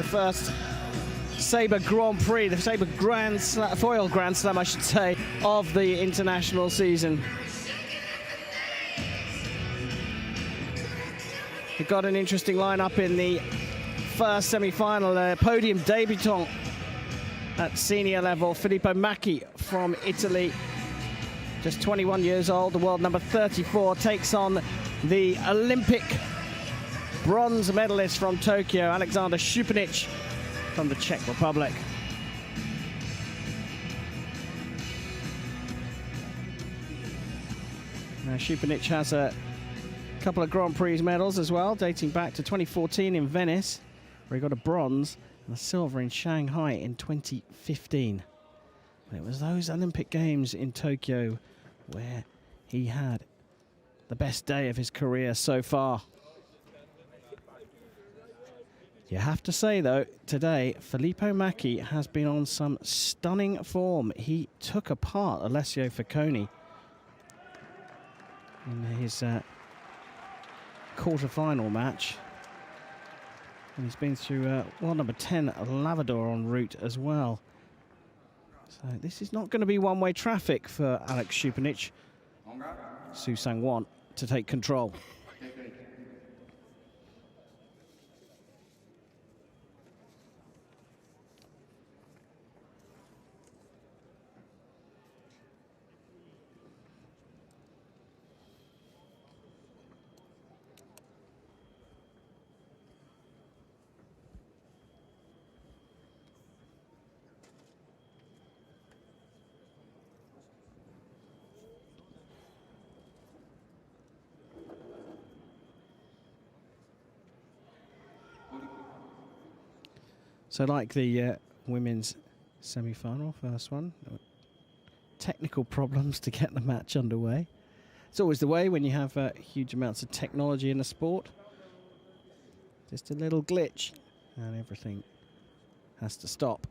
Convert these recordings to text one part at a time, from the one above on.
the first Sabre Grand Prix, the Sabre Foil Grand Slam, I should say, of the international season. We've got an interesting lineup in the first semi-final. Podium debutant at senior level, Filippo Macchi from Italy, just 21 years old, the world number 34, takes on the Olympic bronze medalist from Tokyo, Alexander Choupenitch from the Czech Republic. Now, Choupenitch has a couple of Grand Prix medals as well, dating back to 2014 in Venice, where he got a bronze, and a silver in Shanghai in 2015. And it was those Olympic Games in Tokyo where he had the best day of his career so far. You have to say, though, today, Filippo Macchi has been on some stunning form. He took apart Alessio Facconi in his quarter-final match. And he's been through world number 10, Lavador, en route as well. So this is not going to be one-way traffic for Alex Choupenitch. Su Sang-won to take control. So like the women's semi-final, first one, technical problems to get the match underway. It's always the way when you have huge amounts of technology in the sport. Just a little glitch and everything has to stop.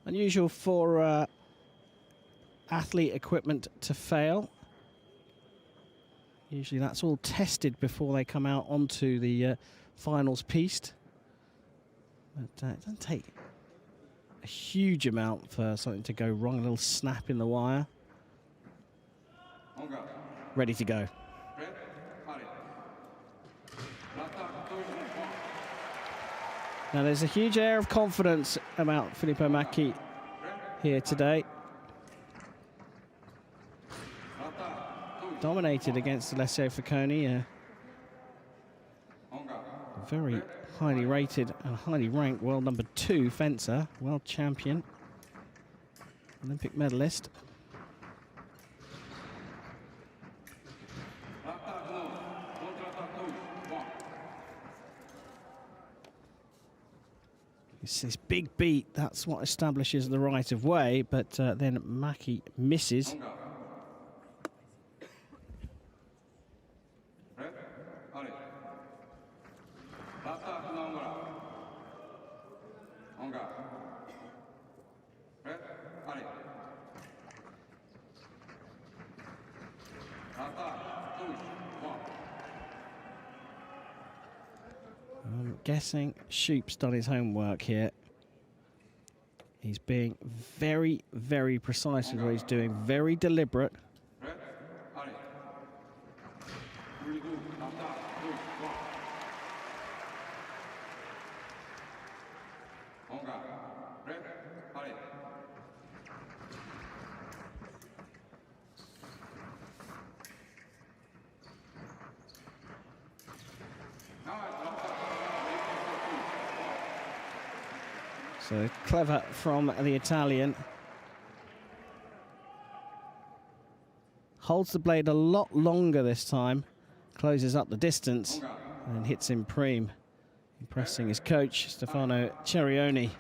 Unusual for athlete equipment to fail. Usually that's all tested before they come out onto the finals piste. But it doesn't take a huge amount for something to go wrong. A little snap in the wire. Ready to go. Now there's a huge air of confidence about Filippo Macchi here today. Dominated against Alessio Facconi, very highly rated and highly ranked world number 2 fencer, world champion, Olympic medalist. It's this big beat, that's what establishes the right of way, but then Macchi misses. I'm guessing Shoup's done his homework here. He's being very, very precise with what he's doing, very deliberate. So clever from the Italian. Holds the blade a lot longer this time. Closes up the distance and hits him prime. Impressing his coach, Stefano Cerioni.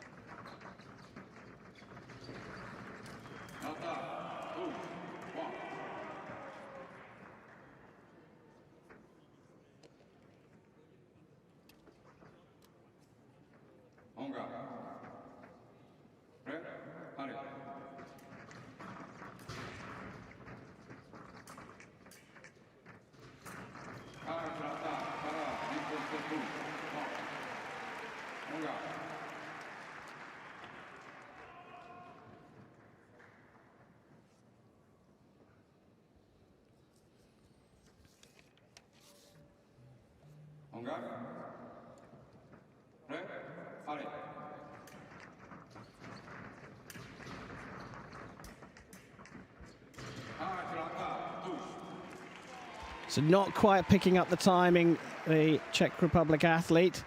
So not quite picking up the timing, the Czech Republic athlete,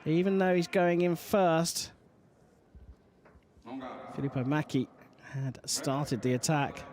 even though he's going in first. Filippo Macchi had started the attack.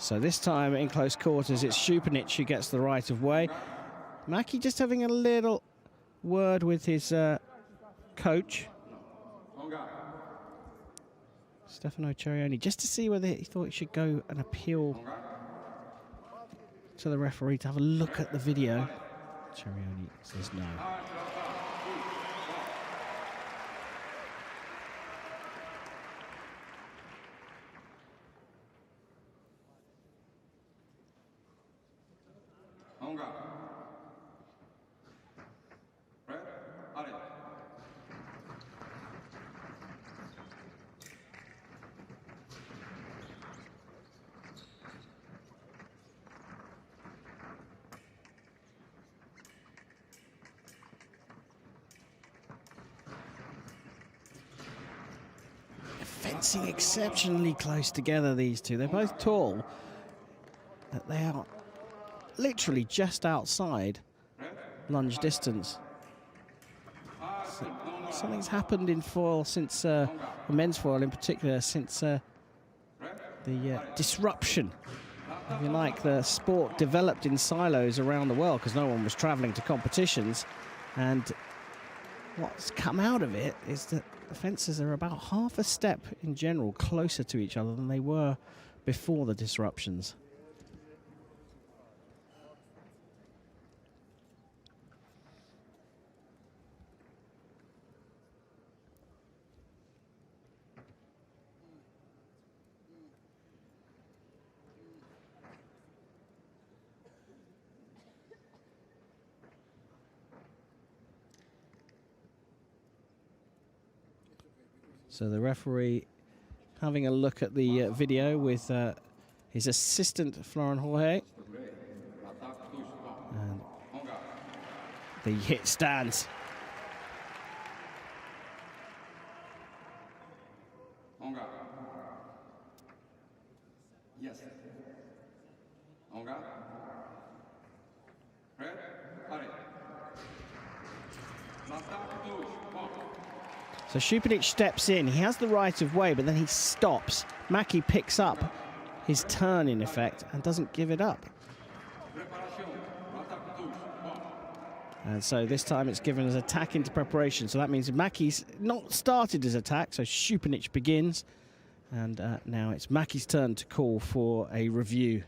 So this time in close quarters, it's Choupenitch who gets the right of way. Macchi just having a little word with his coach, Stefano Cerioni, just to see whether he thought he should go and appeal to the referee to have a look at the video. Cerioni says no. Fencing exceptionally close together, these two. They're both tall, but they are literally just outside lunge distance. So something's happened in foil since, men's foil in particular, since the disruption, if you like. The sport developed in silos around the world because no one was traveling to competitions, and what's come out of it is that the fencers are about half a step in general closer to each other than they were before the disruptions. So the referee having a look at the video with his assistant, Florent Jorge. And the hit stands. Yes. So Choupenitch steps in. He has the right of way, but then he stops. Macchi picks up his turn, in effect, and doesn't give it up. And so this time it's given as attack into preparation. So that means Macchi's not started his attack, so Choupenitch begins. And now it's Macchi's turn to call for a review.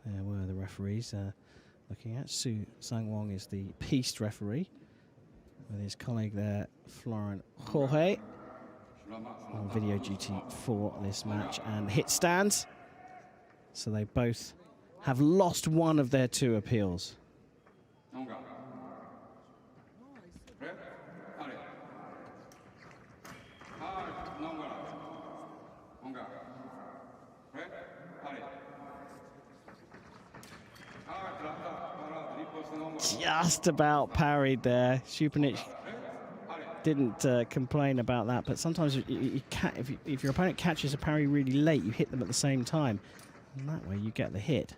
There were the referees looking at. Su Sang-Wong is the piste referee, with his colleague there, Florent Jorge, on video duty for this match. And hit stands. So they both have lost one of their two appeals. Just about parried there. Choupenitch didn't complain about that, but sometimes if your opponent catches a parry really late, you hit them at the same time, and that way you get the hit.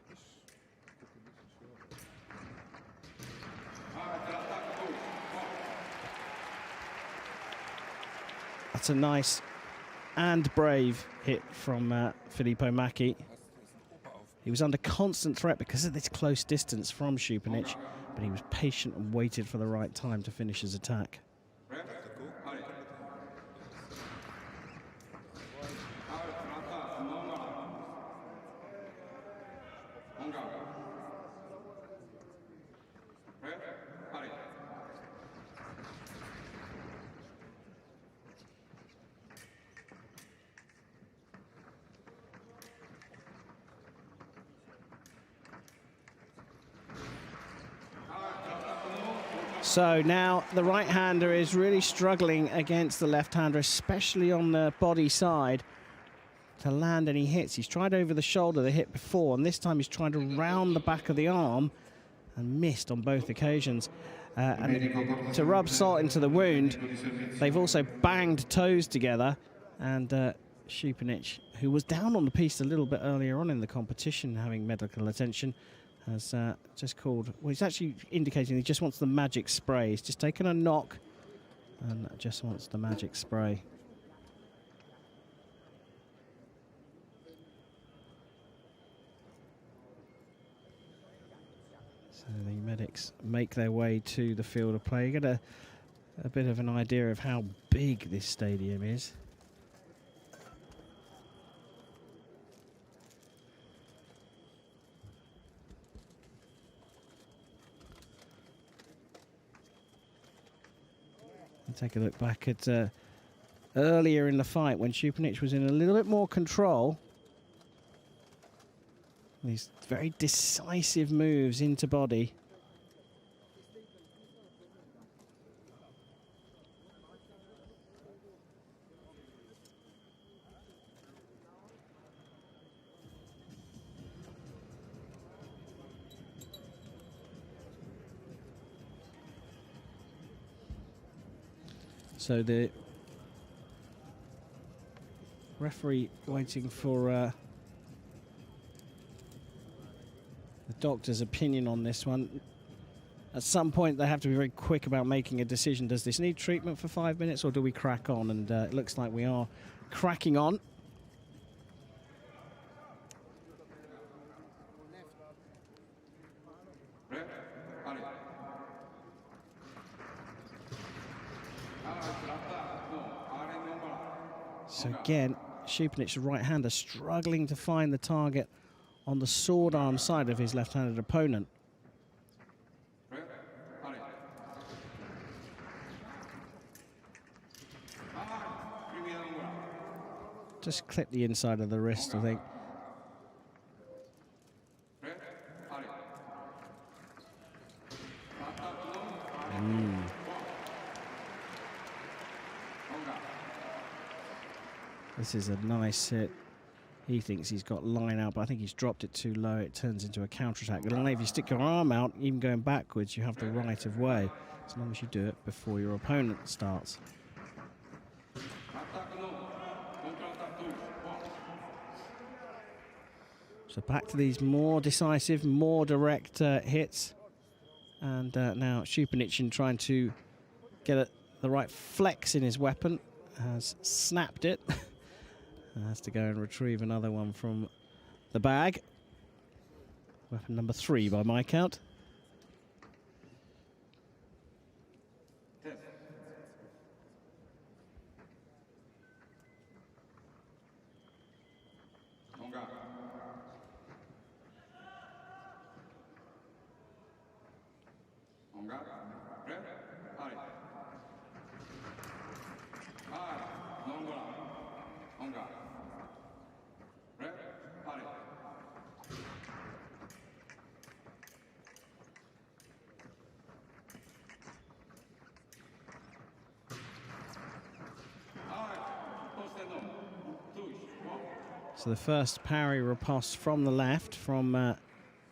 That's a nice and brave hit from Filippo Macchi. He was under constant threat because of this close distance from Choupenitch, but he was patient and waited for the right time to finish his attack. So now the right-hander is really struggling against the left-hander, especially on the body side, to land any hits. He's tried over the shoulder the hit before, and this time he's trying to round the back of the arm and missed on both occasions. And to rub salt into the wound, they've also banged toes together, and Choupenitch, who was down on the piste a little bit earlier on in the competition having medical attention, has just called, well, he's actually indicating he just wants the magic spray. He's just taken a knock and just wants the magic spray. So the medics make their way to the field of play. You get a bit of an idea of how big this stadium is. Take a look back at earlier in the fight when Choupenitch was in a little bit more control. These very decisive moves into body. So the referee waiting for the doctor's opinion on this one. At some point they have to be very quick about making a decision. Does this need treatment for 5 minutes or do we crack on? And it looks like we are cracking on. So again, Choupenitch, the right-hander, struggling to find the target on the sword arm side of his left-handed opponent. Just clip the inside of the wrist, I think. This is a nice hit. He thinks he's got line out, but I think he's dropped it too low. It turns into a counter-attack. If you stick your arm out, even going backwards, you have the right of way, as long as you do it before your opponent starts. So back to these more decisive, more direct hits. And now Choupenitch, trying to get the right flex in his weapon, has snapped it. Has to go and retrieve another one from the bag. Weapon number 3 by my count. So the first parry riposte from the left from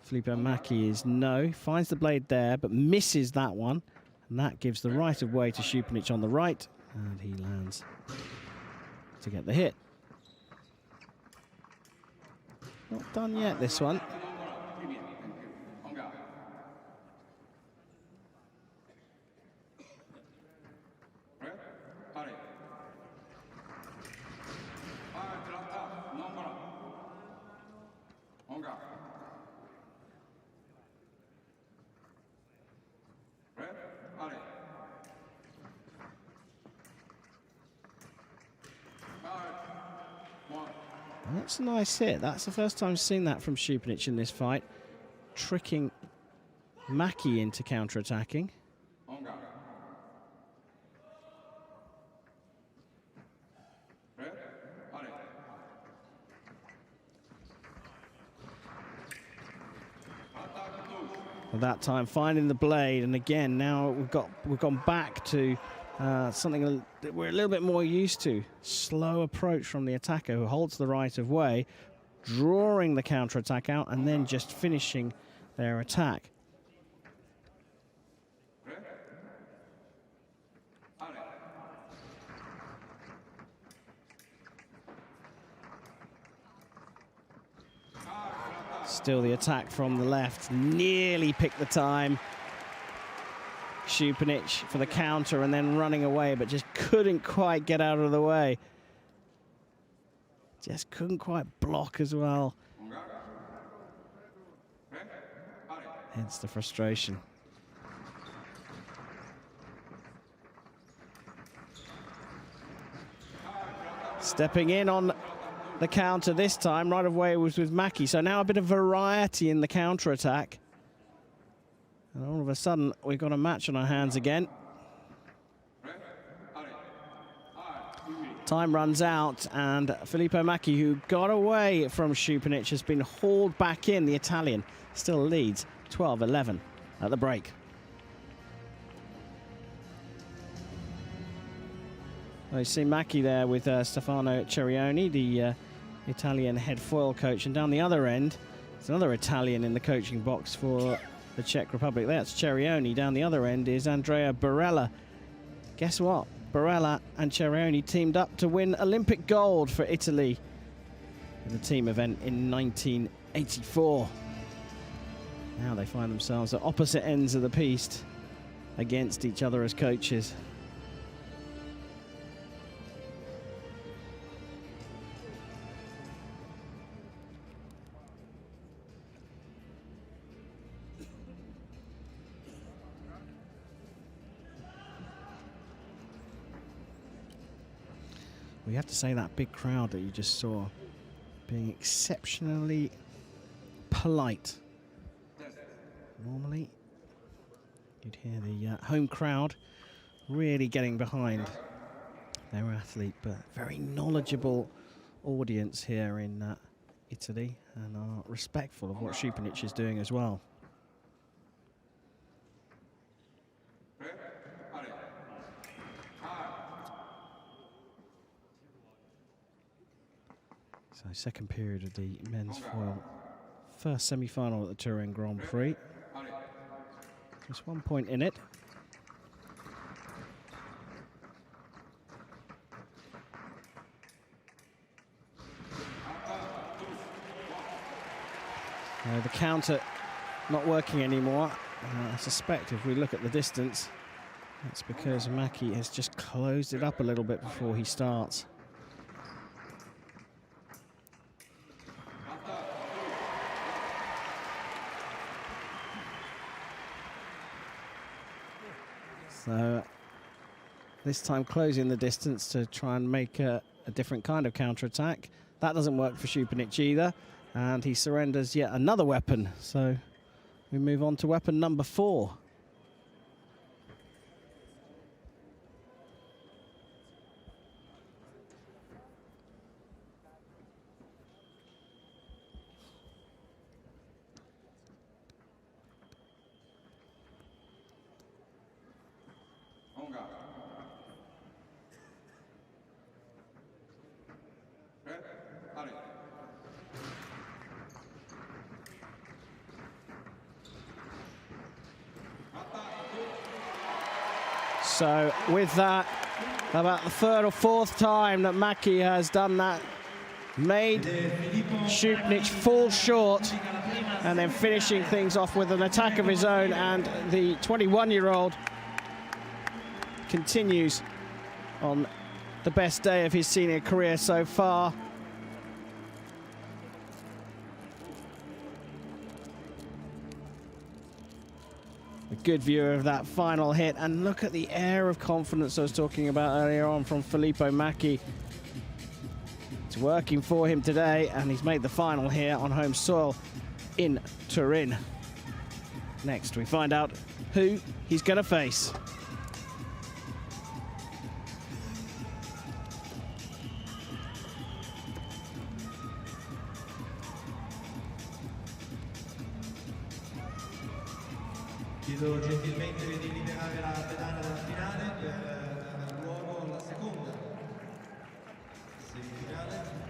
Filippo Macchi is no. Finds the blade there, but misses that one. And that gives the right of way to Choupenitch on the right. And he lands to get the hit. Not done yet, this one. That's a nice hit. That's the first time I've seen that from Choupenitch in this fight. Tricking Macchi into counter-attacking. Well, that time, finding the blade, and again now we've gone back to something that we're a little bit more used to. Slow approach from the attacker who holds the right of way, drawing the counter attack out and then just finishing their attack. Still the attack from the left, nearly picked the time. Choupenitch for the counter and then running away, but just couldn't quite get out of the way. Just couldn't quite block as well. Hence the frustration. Stepping in on the counter this time, right away was with Macchi. So now a bit of variety in the counter attack. And all of a sudden, we've got a match on our hands again. Time runs out, and Filippo Macchi, who got away from Choupenitch, has been hauled back in. The Italian still leads 12-11 at the break. Well, you see Macchi there with Stefano Cerioni, the Italian head foil coach, and down the other end, there's another Italian in the coaching box for the Czech Republic. That's Cerioni. Down the other end is Andrea Barella. Guess what? Barella and Cerioni teamed up to win Olympic gold for Italy in the team event in 1984. Now they find themselves at opposite ends of the piste against each other as coaches. We have to say that big crowd that you just saw being exceptionally polite. Normally, you'd hear the home crowd really getting behind their athlete, but very knowledgeable audience here in Italy, and are respectful of what Choupenitch is doing as well. So second period of the men's foil first semi-final at the Turin Grand Prix. Just 1 point in it. The counter not working anymore. I suspect if we look at the distance, it's because Macchi has just closed it up a little bit before he starts. So this time closing the distance to try and make a different kind of counter-attack. That doesn't work for Choupenitch either, and he surrenders yet another weapon. So we move on to weapon number 4. So with that, about the third or fourth time that Macchi has done that, made Choupenitch fall short, and then finishing things off with an attack of his own, and the 21-year-old continues on the best day of his senior career so far. A good view of that final hit, and look at the air of confidence I was talking about earlier on from Filippo Macchi. It's working for him today, and he's made the final here on home soil in Turin. Next, we find out who he's going to face. Chiedo gentilmente di liberare la pedana della finale per dare luogo alla seconda semifinale.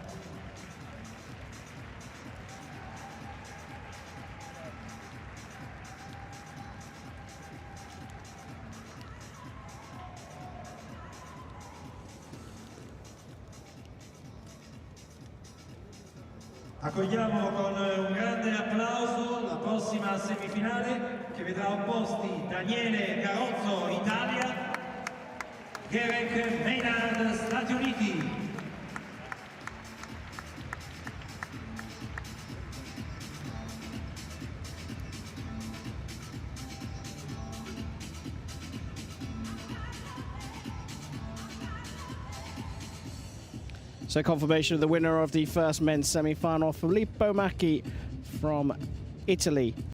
Accogliamo con un grande applauso la prossima semifinale che vedrà opposti Daniele Carrozzo, Italia, Gareth Maynard, Stati Uniti. So confirmation of the winner of the first men's semi-final, Filippo Macchi from Italy.